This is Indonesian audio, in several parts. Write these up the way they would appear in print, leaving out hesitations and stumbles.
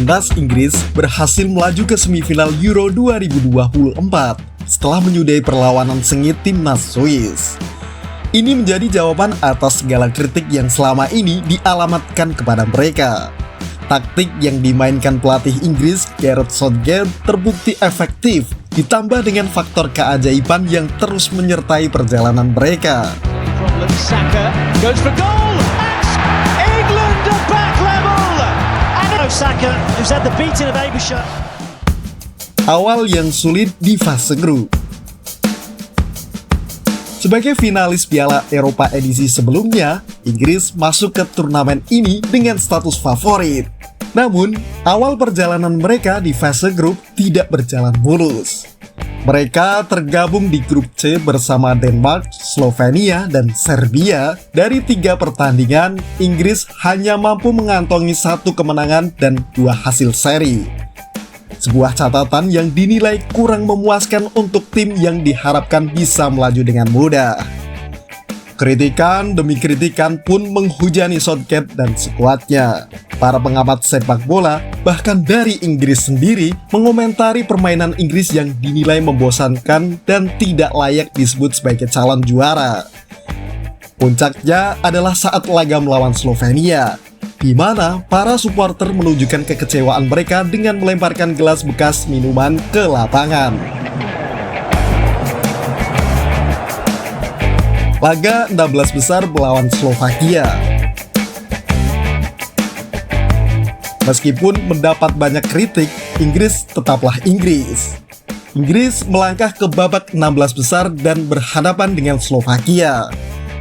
timnas Inggris berhasil melaju ke semifinal Euro 2024 setelah menyudahi perlawanan sengit timnas Swiss. Ini menjadi jawaban atas segala kritik yang selama ini dialamatkan kepada mereka. Taktik yang dimainkan pelatih Inggris Gareth Southgate terbukti efektif, ditambah dengan faktor keajaiban yang terus menyertai perjalanan mereka. Saka goes for goal. England are back level. And Saka, who's had the beating of Abisha. Awal yang sulit di fase grup. Sebagai finalis Piala Eropa edisi sebelumnya, Inggris masuk ke turnamen ini dengan status favorit. Namun, awal perjalanan mereka di fase grup tidak berjalan mulus. Mereka tergabung di grup C bersama Denmark, Slovenia, dan Serbia. Dari 3 pertandingan, Inggris hanya mampu mengantongi 1 kemenangan dan 2 hasil seri. Sebuah catatan yang dinilai kurang memuaskan untuk tim yang diharapkan bisa melaju dengan mudah. Kritikan demi kritikan pun menghujani Southgate dan skuadnya. Para pengamat sepak bola, bahkan dari Inggris sendiri, mengomentari permainan Inggris yang dinilai membosankan dan tidak layak disebut sebagai calon juara. Puncaknya adalah saat laga melawan Slovenia, di mana para supporter menunjukkan kekecewaan mereka dengan melemparkan gelas bekas minuman ke lapangan. Laga 16 besar melawan Slovakia. Meskipun mendapat banyak kritik, Inggris tetaplah Inggris. Inggris melangkah ke babak 16 besar dan berhadapan dengan Slovakia.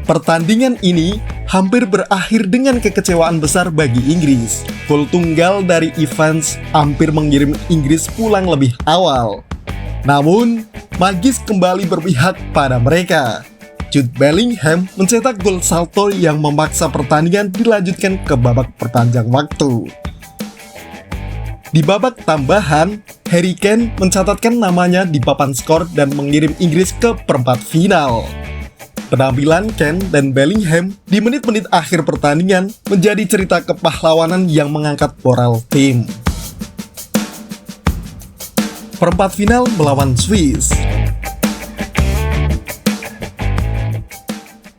Pertandingan ini hampir berakhir dengan kekecewaan besar bagi Inggris. Gol tunggal dari Evans hampir mengirim Inggris pulang lebih awal. Namun, magis kembali berpihak pada mereka. Jude Bellingham mencetak gol salto yang memaksa pertandingan dilanjutkan ke babak perpanjang waktu. Di babak tambahan, Harry Kane mencatatkan namanya di papan skor dan mengirim Inggris ke perempat final. Penampilan Kane dan Bellingham di menit-menit akhir pertandingan menjadi cerita kepahlawanan yang mengangkat moral tim. Perempat final melawan Swiss.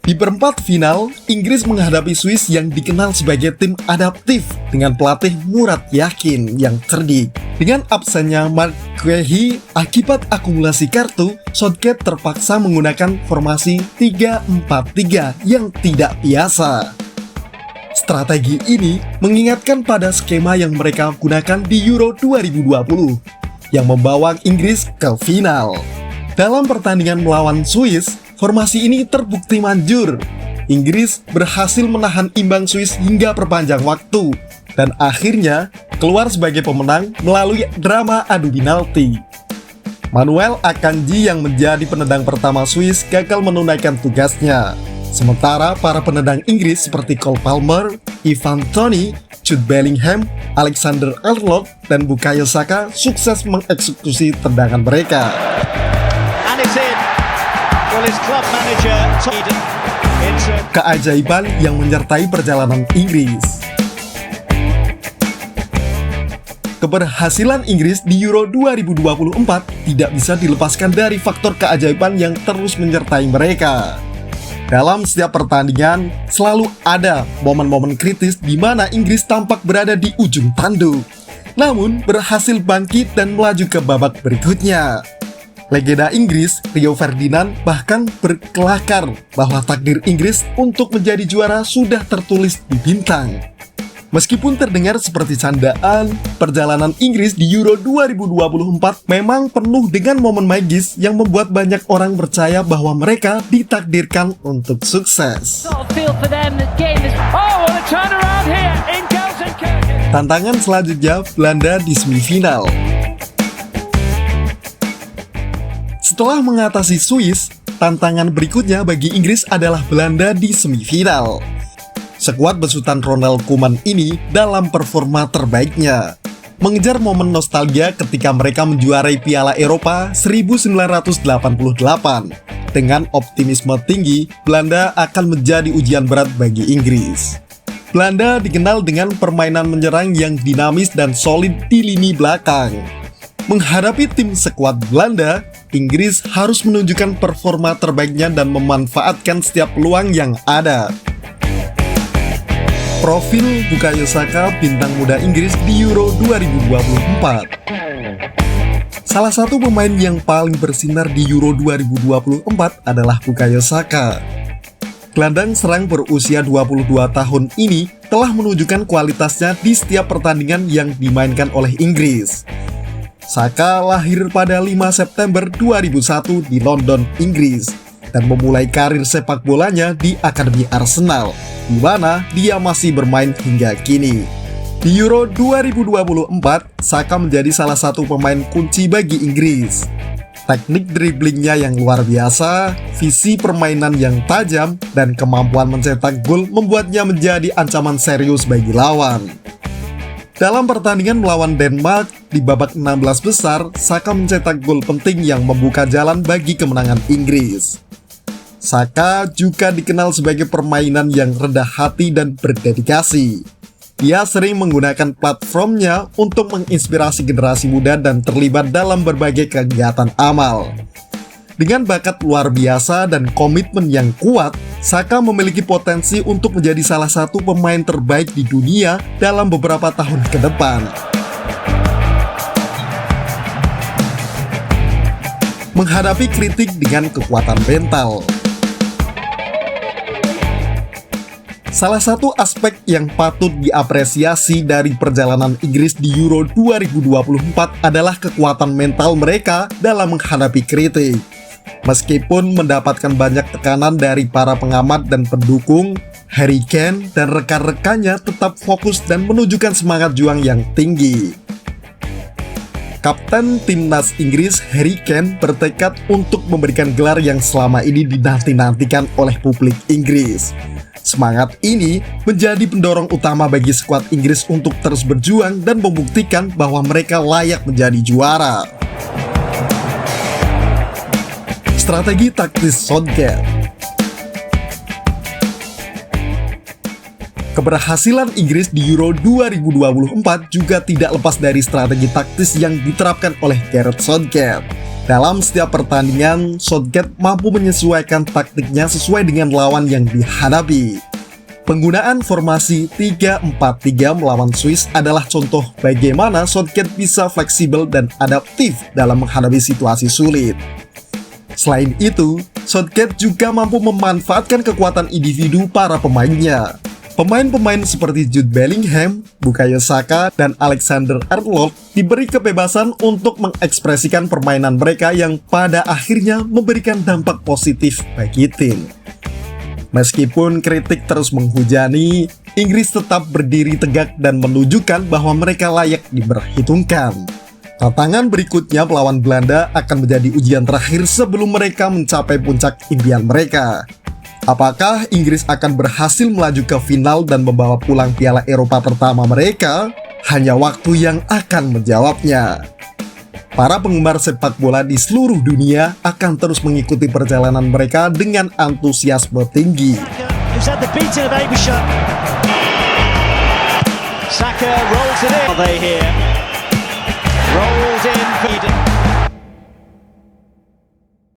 Di perempat final, Inggris menghadapi Swiss yang dikenal sebagai tim adaptif dengan pelatih Murat Yakin yang cerdik. Dengan absennya Mark Guehi akibat akumulasi kartu, Southgate terpaksa menggunakan formasi 3-4-3 yang tidak biasa. Strategi ini mengingatkan pada skema yang mereka gunakan di Euro 2020 yang membawa Inggris ke final. Dalam pertandingan melawan Swiss, formasi ini terbukti manjur. Inggris berhasil menahan imbang Swiss hingga perpanjang waktu dan akhirnya keluar sebagai pemenang melalui drama adu penalti. Manuel Akanji yang menjadi penendang pertama Swiss gagal menunaikan tugasnya. Sementara para penendang Inggris seperti Cole Palmer, Ivan Toney, Jude Bellingham, Alexander Arnold, dan Bukayo Saka sukses mengeksekusi tendangan mereka. Keajaiban yang menyertai perjalanan Inggris. Keberhasilan Inggris di Euro 2024 tidak bisa dilepaskan dari faktor keajaiban yang terus menyertai mereka. Dalam setiap pertandingan, selalu ada momen-momen kritis di mana Inggris tampak berada di ujung tanduk, namun berhasil bangkit dan melaju ke babak berikutnya. Legenda Inggris, Rio Ferdinand, bahkan berkelakar bahwa takdir Inggris untuk menjadi juara sudah tertulis di bintang. Meskipun terdengar seperti candaan, perjalanan Inggris di Euro 2024 memang penuh dengan momen magis yang membuat banyak orang percaya bahwa mereka ditakdirkan untuk sukses. Tantangan selanjutnya, Belanda di semifinal. Setelah mengatasi Swiss, tantangan berikutnya bagi Inggris adalah Belanda di semifinal. Skuad besutan Ronald Koeman ini dalam performa terbaiknya, mengejar momen nostalgia ketika mereka menjuarai Piala Eropa 1988. Dengan optimisme tinggi, Belanda akan menjadi ujian berat bagi Inggris. Belanda dikenal dengan permainan menyerang yang dinamis dan solid di lini belakang. Menghadapi tim sekuat Belanda, Inggris harus menunjukkan performa terbaiknya dan memanfaatkan setiap peluang yang ada. Profil Bukayo Saka, bintang muda Inggris di Euro 2024. Salah satu pemain yang paling bersinar di Euro 2024 adalah Bukayo Saka. Gelandang serang berusia 22 tahun ini telah menunjukkan kualitasnya di setiap pertandingan yang dimainkan oleh Inggris. Saka lahir pada 5 September 2001 di London, Inggris, dan memulai karir sepak bolanya di Akademi Arsenal, di mana dia masih bermain hingga kini. Di Euro 2024, Saka menjadi salah satu pemain kunci bagi Inggris. Teknik driblingnya yang luar biasa, visi permainan yang tajam, dan kemampuan mencetak gol membuatnya menjadi ancaman serius bagi lawan. Dalam pertandingan melawan Denmark, di babak 16 besar, Saka mencetak gol penting yang membuka jalan bagi kemenangan Inggris. Saka juga dikenal sebagai permainan yang rendah hati dan berdedikasi. Dia sering menggunakan platformnya untuk menginspirasi generasi muda dan terlibat dalam berbagai kegiatan amal. Dengan bakat luar biasa dan komitmen yang kuat, Saka memiliki potensi untuk menjadi salah satu pemain terbaik di dunia dalam beberapa tahun ke depan. Menghadapi kritik dengan kekuatan mental. Salah satu aspek yang patut diapresiasi dari perjalanan Inggris di Euro 2024 adalah kekuatan mental mereka dalam menghadapi kritik. Meskipun mendapatkan banyak tekanan dari para pengamat dan pendukung, Harry Kane dan rekan-rekannya tetap fokus dan menunjukkan semangat juang yang tinggi. Kapten timnas Inggris Harry Kane bertekad untuk memberikan gelar yang selama ini dinanti-nantikan oleh publik Inggris. Semangat ini menjadi pendorong utama bagi skuad Inggris untuk terus berjuang dan membuktikan bahwa mereka layak menjadi juara. Strategi taktis Southgate. Keberhasilan Inggris di Euro 2024 juga tidak lepas dari strategi taktis yang diterapkan oleh Gareth Southgate. Dalam setiap pertandingan, Southgate mampu menyesuaikan taktiknya sesuai dengan lawan yang dihadapi. Penggunaan formasi 3-4-3 melawan Swiss adalah contoh bagaimana Southgate bisa fleksibel dan adaptif dalam menghadapi situasi sulit. Selain itu, Southgate juga mampu memanfaatkan kekuatan individu para pemainnya. Pemain-pemain seperti Jude Bellingham, Bukayo Saka, dan Alexander-Arnold diberi kebebasan untuk mengekspresikan permainan mereka yang pada akhirnya memberikan dampak positif bagi tim. Meskipun kritik terus menghujani, Inggris tetap berdiri tegak dan menunjukkan bahwa mereka layak diperhitungkan. Tantangan berikutnya melawan Belanda akan menjadi ujian terakhir sebelum mereka mencapai puncak impian mereka. Apakah Inggris akan berhasil melaju ke final dan membawa pulang Piala Eropa pertama mereka? Hanya waktu yang akan menjawabnya. Para penggemar sepak bola di seluruh dunia akan terus mengikuti perjalanan mereka dengan antusiasme tinggi. Saka rolls it in. Rolls